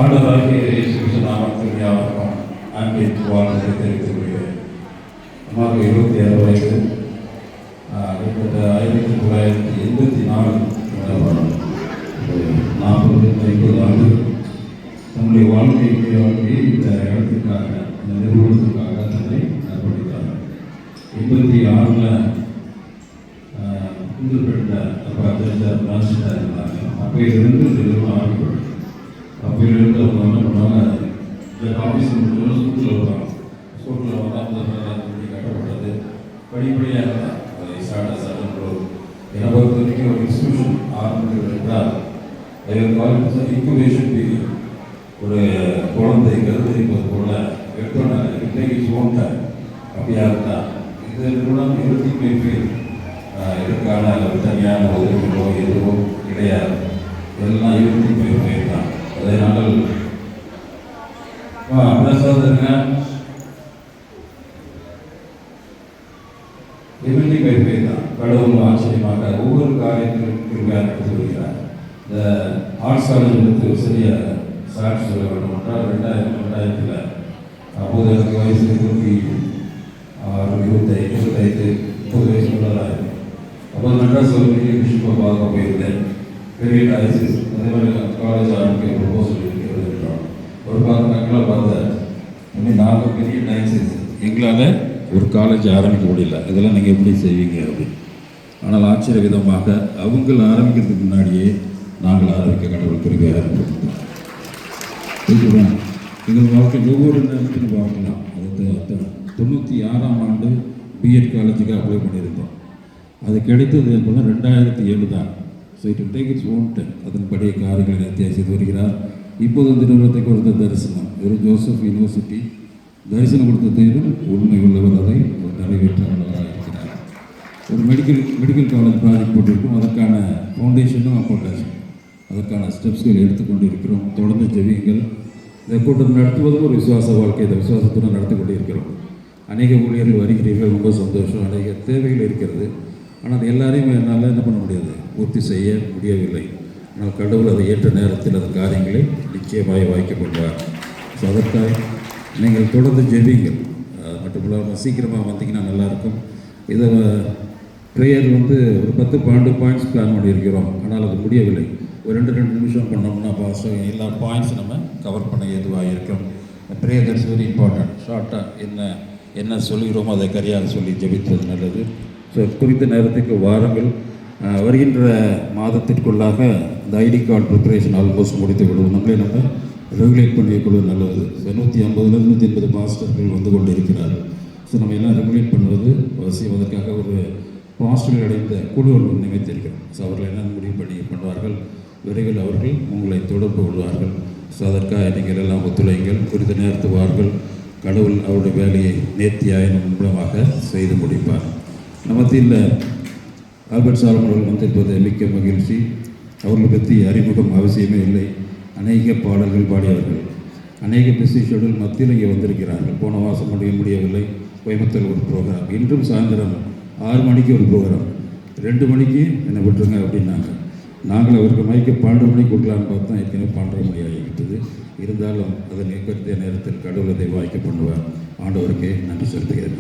ஆண்டவராகிய இயேசு கிறிஸ்து நாமத்தில் யாவருக்கும் அன்பின் வாழ்த்தை தெரிவித்துக் கொள்கிறேன். சுமார் 26 வயது, கிட்டத்தட்ட 1984 40-50 ஆண்டுகள் தன்னுடைய வாழ்க்கையை இந்த இடத்துக்காக, இந்த நிறுவனத்துக்காக தன்னை அர்ப்பணித்தார். 86 புது பெற்ற அப்போ தெரிஞ்சார் இருந்தாங்க. அப்போயிலிருந்து நிறுவனம் ஆரம்பிப்படும். அப்போயிலிருந்து அவங்க என்ன பண்ணுவாங்க, இந்த ஆஃபீஸ் முடிஞ்சோம் ஸ்கூலில் வருவாங்க. ஸ்கூலில் வந்தால் கட்டப்பட்டது படிப்படியாக தான் அதை சாட்டை என்னை பொறுத்த வரைக்கும் ஒரு இன்ஸ்டியூஷன் ஆரம்பிக்கிறது என்றால் இன்குபேஷன் பீரியட். ஒரு குழந்தை கருத்தரிப்பது போல எடுத்தோன்னாங்க இன்றைக்கு சோன்ட்டார். அப்படியா இருந்தால் இந்த நிறுவனம் 25 பேர் இதுக்கான தனியான உதவிகளோ எதுவோ கிடையாது. எல்லாம் 25 பேர் தான். அதை நாங்கள் பேசாதுங்க 25 பேர் தான். கடவுள் ஆச்சரியமாக ஒவ்வொரு காரியத்திலும் எடுத்து வருகிறார். இந்த ஆர்ட்ஸ் காலேஜ் எடுத்து சரியாக சாட்சி சொல்ல வேண்டும் என்றால் 2000 அப்போது எனக்கு வயசு 25 30 வயசு உள்ளதாக இருக்கும். அப்போ மெட்ராஸ் பிஷப்பை பார்க்க போயிருந்தேன். பெரிய டயசிஸ் அதே மாதிரி காலேஜ் ஆரம்பிக்க ப்ரொபோசல் இருக்கிறது என்றால் ஒரு பார்த்தாங்களாம் பார்த்தேன். இன்னும் 4 பெரிய டயசிஸ் எங்களால் ஒரு காலேஜ் ஆரம்பிக்க முடியல. இதெல்லாம் நீங்கள் எப்படி செய்வீங்க அப்படின்னு. ஆனால் ஆச்சரிய விதமாக அவங்க ஆரம்பிக்கிறதுக்கு முன்னாடியே நாங்கள் ஆரம்பிக்க கடவுள் குறிப்பாக ஆரம்பிக்கிறோம். எங்கள் வாழ்க்கையில் ஒவ்வொரு நேரத்திலும் பார்க்கலாம். அது 96ஆம் ஆண்டு பிஎட் காலேஜுக்கு அப்ளை பண்ணியிருந்தோம். அது கிடைத்தது என்பது 2007 தான். So it take its own time. அதன்படி காரியங்களை நிறுத்தியாக செய்து வருகிறார். இப்போது இந்த நிறுவனத்தை கொடுத்த தரிசனம் ஜோசப் யூனிவர்சிட்டி தரிசனம் கொடுத்த தெய்வம் உண்மை உள்ளவர், அதை நிறைவேற்றவராக இருக்கிறார். ஒரு மெடிக்கல் காலேஜ் ப்ராஜெக்ட் போட்டிருக்கோம். அதற்கான ஃபவுண்டேஷனும் அப்போட்டாச்சு. அதற்கான ஸ்டெப்ஸ்கள் எடுத்துக்கொண்டு இருக்கிறோம். தொடர்ந்து ஜெபியுங்கள். இந்த கூட்டம் நடத்துவதும் ஒரு விசுவாச வாழ்க்கை. இந்த விசுவாசத்துடன் நடத்தி கொண்டு இருக்கிறோம். அநேக ஊழியர்கள் வருகிறீர்கள், ரொம்ப சந்தோஷம். அநேக தேவைகள் இருக்கிறது. ஆனால் அது எல்லாரையும் என்னால் என்ன பண்ண முடியாது, பூர்த்தி செய்ய முடியவில்லை. ஆனால் கடவுள் அதை ஏற்ற நேரத்தில் அந்த காரியங்களை நிச்சயமாக வாய்க்கப்படுவார். ஸோ அதற்காக நீங்கள் தொடர்ந்து ஜெபிங்கள். மட்டும் இல்லாமல் சீக்கிரமாக வந்தீங்கன்னா நல்லாயிருக்கும். இதை ப்ரேயர் ஒரு 10-12 பாயிண்ட்ஸ் பிளான் பண்ணியிருக்கிறோம். ஆனால் அது முடியவில்லை. ஒரு 2 நிமிஷம் பண்ணோம்னா பாஸ்டாக எல்லா பாயிண்ட்ஸும் நம்ம கவர் பண்ண ஏதுவாக இருக்கும். Prayer that's very important. ஷார்ட்டாக என்ன சொல்கிறோமோ அதை கரியாக சொல்லி ஜெபித்தது நல்லது. ஸோ குறித்த நேரத்துக்கு வாருங்கள். வருகின்ற மாதத்திற்குள்ளாக இந்த ஐடி கார்டு ப்ரிப்பரேஷன் ஆல்மோஸ்ட் முடித்து விடுவோம். நம்ம ரெகுலேட் பண்ணிக்கொள்வது நல்லது. 150-180 மாஸ்டர்கள் வந்து கொண்டு இருக்கிறார்கள். ஸோ நம்ம எல்லாம் ரெகுலேட் பண்ணுவது அவசியம். அதற்காக ஒரு மாஸ்டர்கள் அடைந்த குழு ஒன்று நியமித்திருக்கிறோம். ஸோ அவர்கள் என்ன முடிவு பண்ணுவார்கள். விரைவில் அவர்கள் உங்களை தொடர்பு கொள்வார்கள். ஸோ அதற்காக நீங்கள் எல்லாம் ஒத்துழைங்கள். குறித்த நேரத்து வார்கள். கடவுள் அவருடைய வேலையை நேர்த்தியாக மூலமாக செய்து முடிப்பார். மத்தியில் ஆல்பர்ட் சாலமன் அவர்கள் வந்திருப்பது மிக்க மகிழ்ச்சி. அவர்களை பற்றி அறிமுகம் அவசியமே இல்லை. அநேக பாடல்கள் பாடியவர்கள், அநேக பிஸி ஷெடியூல் மத்தியில் இங்கே வந்திருக்கிறார்கள். போன மாதம் முடியவில்லை. கோயம்புத்தூர் ஒரு ப்ரோக்ராம், இன்றும் சாயந்தரம் 6 மணிக்கு ஒரு ப்ரோக்ராம், 2 மணிக்கு என்னை விட்டுருங்க அப்படின்னாங்க. நாங்கள் அவருக்கு மைக்கு 12 மணிக்கு கொடுக்கலான்னு பார்த்தா ஏற்கனவே 12:30 மணி ஆகிவிட்டது. இருந்தாலும் அதன் குறித்த நேரத்தில் கடவுளை வாய்க்க பண்ணுவார். ஆண்டவருக்கே நன்றி செலுத்துகிறேன்.